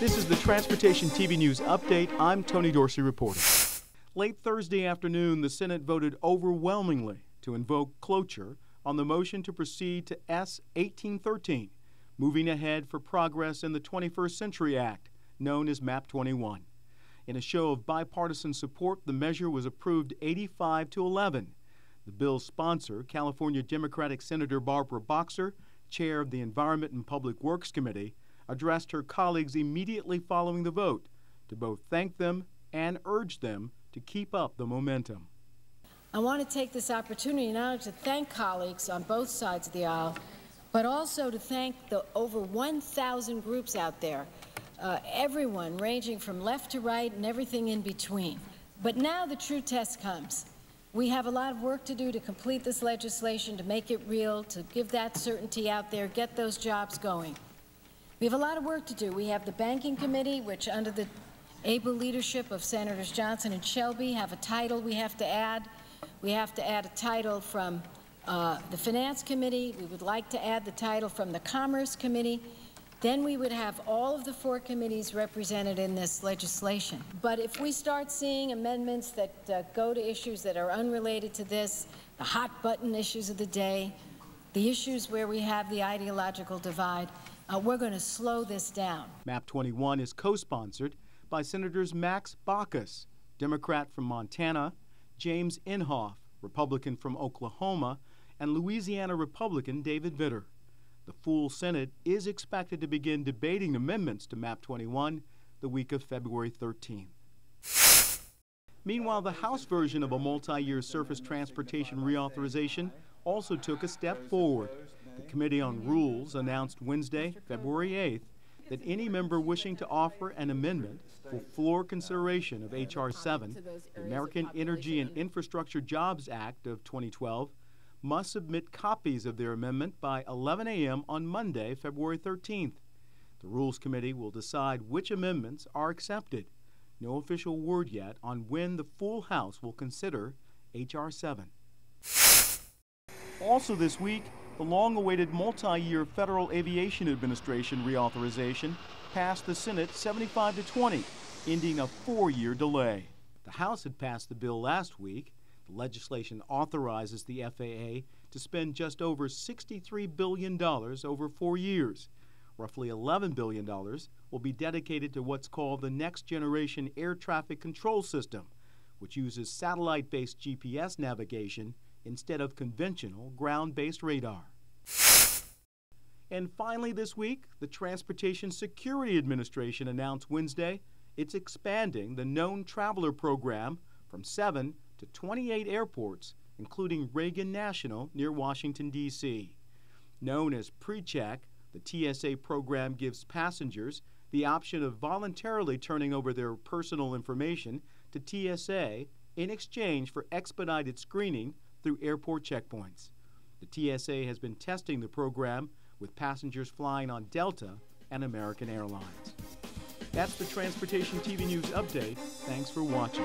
This is the Transportation TV News Update. I'm Tony Dorsey reporting. Late Thursday afternoon, the Senate voted overwhelmingly to invoke cloture on the motion to proceed to S. 1813, moving ahead for progress in the 21st Century Act, known as MAP 21. In a show of bipartisan support, the measure was approved 85-11. The bill's sponsor, California Democratic Senator Barbara Boxer, chair of the Environment and Public Works Committee, addressed her colleagues immediately following the vote to both thank them and urge them to keep up the momentum. I want to take this opportunity not only to thank colleagues on both sides of the aisle, but also to thank the over 1,000 groups out there, everyone ranging from left to right and everything in between. But now the true test comes. We have a lot of work to do to complete this legislation, to make it real, to give that certainty out there, get those jobs going. We have a lot of work to do. We have the Banking Committee, which under the able leadership of Senators Johnson and Shelby have a title we have to add. We have to add a title from the Finance Committee. We would like to add the title from the Commerce Committee. Then we would have all of the 4 committees represented in this legislation. But if we start seeing amendments that go to issues that are unrelated to this, the hot button issues of the day, the issues where we have the ideological divide, we're going to slow this down. MAP 21 is co-sponsored by Senators Max Baucus, Democrat from Montana, James Inhofe, Republican from Oklahoma, and Louisiana Republican David Vitter. The full Senate is expected to begin debating amendments to MAP 21 the week of February 13th. Meanwhile, the House version of a multi-year surface transportation reauthorization also took a step forward. The Committee on Rules announced Wednesday, February 8th, that any member wishing to offer an amendment for floor consideration of H.R. 7, the American Energy and Infrastructure Jobs Act of 2012, must submit copies of their amendment by 11 a.m. on Monday, February 13th. The Rules Committee will decide which amendments are accepted. No official word yet on when the full House will consider H.R. 7. Also this week, the long-awaited multi-year Federal Aviation Administration reauthorization passed the Senate 75-20, ending a 4-year delay. The House had passed the bill last week. The legislation authorizes the FAA to spend just over $63 billion over 4 years. Roughly $11 billion will be dedicated to what's called the Next Generation Air Traffic Control System, which uses satellite-based GPS navigation instead of conventional ground-based radar. And finally this week, the Transportation Security Administration announced Wednesday it's expanding the Known Traveler program from 7 to 28 airports, including Reagan National near Washington, D.C. Known as PreCheck, the TSA program gives passengers the option of voluntarily turning over their personal information to TSA in exchange for expedited screening through airport checkpoints. The TSA has been testing the program with passengers flying on Delta and American Airlines. That's the Transportation TV News Update. Thanks for watching.